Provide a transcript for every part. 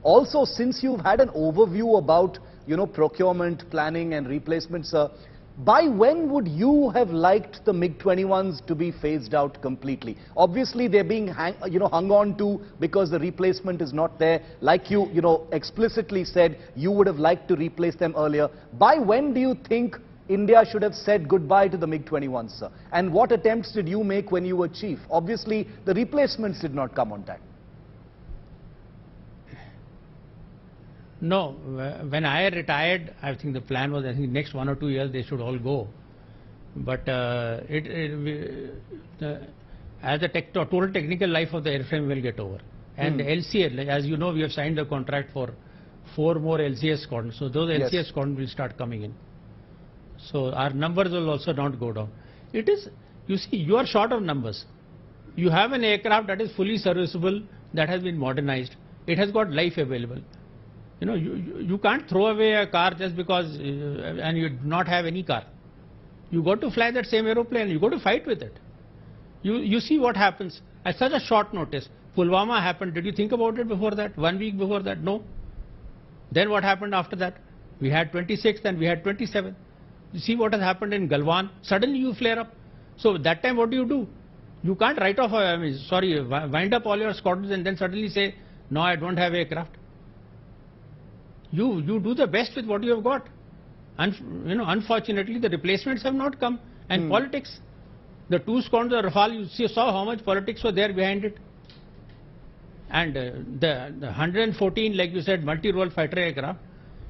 Also, since you've had an overview about, procurement, planning and replacement, sir, by when would you have liked the MiG-21s to be phased out completely? Obviously, they're being hung on to because the replacement is not there. Like you, explicitly said, you would have liked to replace them earlier. By when do you think India should have said goodbye to the MiG-21s, sir? And what attempts did you make when you were chief? Obviously, the replacements did not come on time. No, when I retired, I think the plan was, I think next 1 or 2 years they should all go. But as the total technical life of the airframe will get over. And the LCA, as you know, we have signed a contract for 4 more LCS squadrons. So those LCS squadrons will start coming in. So our numbers will also not go down. It is, you see, you are short of numbers. You have an aircraft that is fully serviceable, that has been modernized. It has got life available. You can't throw away a car just because and you do not have any car. You got to fly that same aeroplane. You got to fight with it. You see what happens at such a short notice. Pulwama happened. Did you think about it before that? 1 week before that? No. Then what happened after that? We had 26 and we had 27. You see what has happened in Galwan. Suddenly you flare up. So that time what do? You can't write off, wind up all your squadrons and then suddenly say, no, I don't have aircraft. You do the best with what you have got. Unfortunately, the replacements have not come. And politics, the 2 squadrons of Rafale, you saw how much politics were there behind it. And the 114, like you said, multi-role fighter aircraft,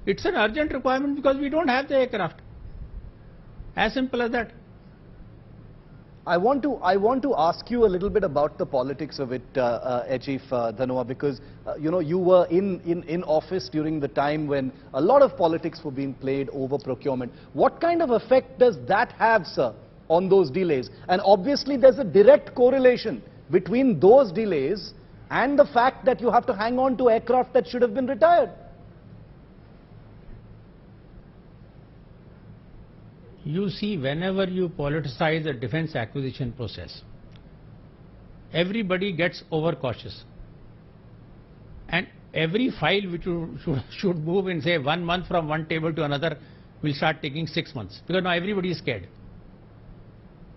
it's an urgent requirement because we don't have the aircraft. As simple as that. I want to ask you a little bit about the politics of it, Chief Dhanoa, because you were in office during the time when a lot of politics were being played over procurement. What kind of effect does that have, sir, on those delays? And obviously there's a direct correlation between those delays and the fact that you have to hang on to aircraft that should have been retired. You see, whenever you politicize the defense acquisition process, everybody gets overcautious. And every file which you should move in, say, 1 month from one table to another will start taking 6 months. Because now everybody is scared.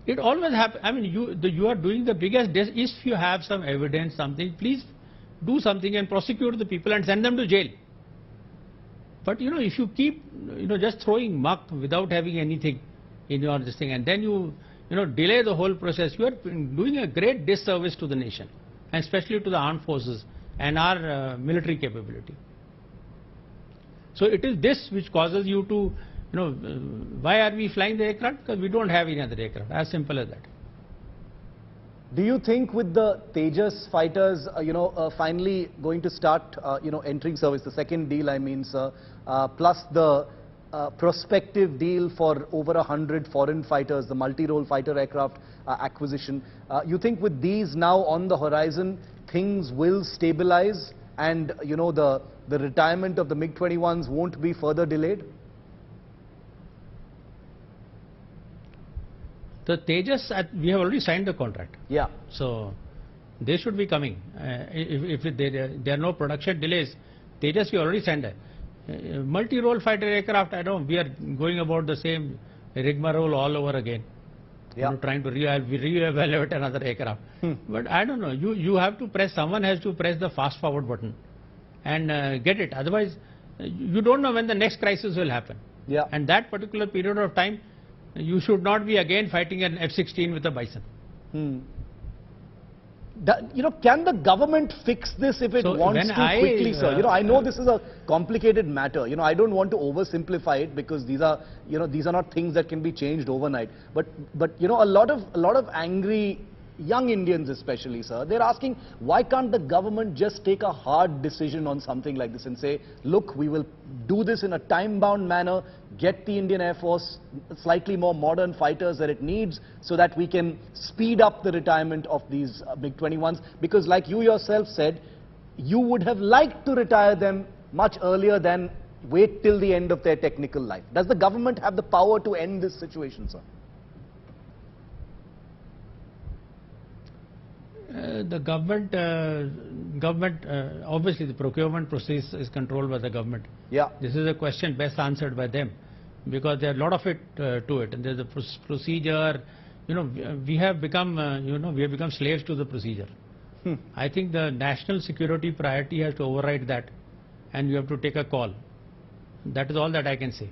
It always happens. I mean, you are doing the biggest. If you have some evidence, something, please do something and prosecute the people and send them to jail. But if you keep just throwing muck without having anything in your this thing, and then you delay the whole process, you are doing a great disservice to the nation, and especially to the armed forces and our military capability. So it is this which causes you to, why are we flying the aircraft? Because we don't have any other aircraft. As simple as that. Do you think with the Tejas fighters, finally going to start, entering service, the second deal, I mean, sir, plus the prospective deal for over 100 foreign fighters, the multi-role fighter aircraft acquisition, you think with these now on the horizon, things will stabilize and, the retirement of the MiG-21s won't be further delayed? The Tejas, we have already signed the contract. Yeah. So they should be coming. If there are no production delays, Tejas we already signed a multi-role fighter aircraft. I know we are going about the same rigmarole all over again. Yeah. Trying to re-evaluate another aircraft. But I don't know. You have to press. Someone has to press the fast forward button and get it. Otherwise, you don't know when the next crisis will happen. Yeah. And that particular period of time, you should not be again fighting an F-16 with a Bison. Can the government fix this if it wants to quickly, sir? I know this is a complicated matter. I don't want to oversimplify it because these are not things that can be changed overnight. But a lot of angry young Indians especially, sir, they're asking, why can't the government just take a hard decision on something like this and say, look, we will do this in a time-bound manner, get the Indian Air Force slightly more modern fighters that it needs so that we can speed up the retirement of these MiG-21s, because like you yourself said, you would have liked to retire them much earlier than wait till the end of their technical life. Does the government have the power to end this situation, sir? The government, obviously the procurement process is controlled by the government. Yeah. This is a question best answered by them, because there are a lot of it to it, and there's a procedure. You know, we have become slaves to the procedure. I think the national security priority has to override that, and you have to take a call. That is all that I can say.